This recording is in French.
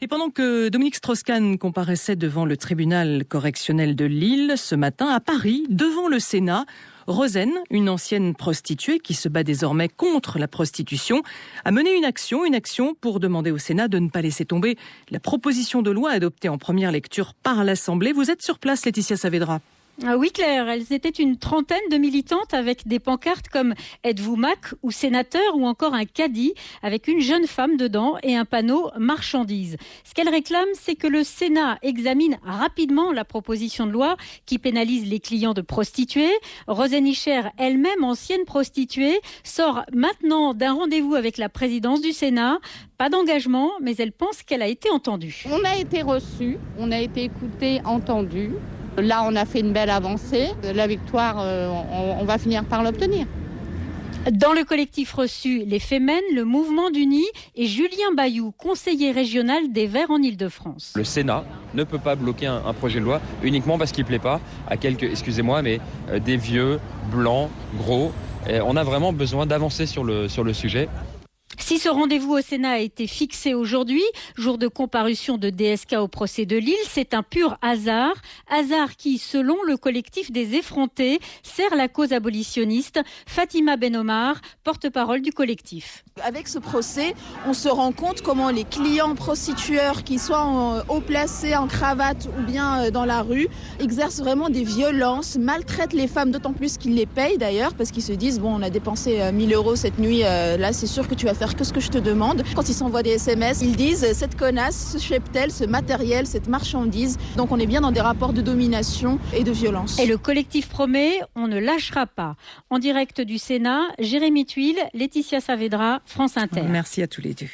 Et pendant que Dominique Strauss-Kahn comparaissait devant le tribunal correctionnel de Lille ce matin, à Paris, devant le Sénat, Rosen, une ancienne prostituée qui se bat désormais contre la prostitution, a mené une action pour demander au Sénat de ne pas laisser tomber la proposition de loi adoptée en première lecture par l'Assemblée. Vous êtes sur place, Laetitia Saavedra. Ah oui Claire, elles étaient une trentaine de militantes avec des pancartes comme « Êtes-vous Mac » ou « Sénateur » ou encore un caddie avec une jeune femme dedans et un panneau « Marchandises ». Ce qu'elles réclament, c'est que le Sénat examine rapidement la proposition de loi qui pénalise les clients de prostituées. Rosen Ischer, elle-même ancienne prostituée, sort maintenant d'un rendez-vous avec la présidence du Sénat. Pas d'engagement, mais elle pense qu'elle a été entendue. On a été reçus, on a été écoutés, entendus. Là, on a fait une belle avancée. La victoire, on va finir par l'obtenir. Dans le collectif reçu, les Femen, le Mouvement d'Unis et Julien Bayou, conseiller régional des Verts en Ile-de-France. Le Sénat ne peut pas bloquer un projet de loi uniquement parce qu'il ne plaît pas à quelques, excusez-moi, mais des vieux, blancs, gros. Et on a vraiment besoin d'avancer sur le sujet. Si ce rendez-vous au Sénat a été fixé aujourd'hui, jour de comparution de DSK au procès de Lille, c'est un pur hasard. Hasard qui, selon le collectif des effrontés, sert la cause abolitionniste. Fatima Benomar, porte-parole du collectif. Avec ce procès, on se rend compte comment les clients prostitueurs, qui soient haut placés, en cravate ou bien dans la rue, exercent vraiment des violences, maltraitent les femmes, d'autant plus qu'ils les payent d'ailleurs, parce qu'ils se disent, bon, on a dépensé 1 000 € cette nuit, là c'est sûr que tu vas faire que ce que je te demande. Quand ils s'envoient des SMS, ils disent cette connasse, ce cheptel, ce matériel, cette marchandise. Donc on est bien dans des rapports de domination et de violence. Et le collectif promet, on ne lâchera pas. En direct du Sénat, Jérémy Tuile, Laetitia Saavedra, France Inter. Merci à tous les deux.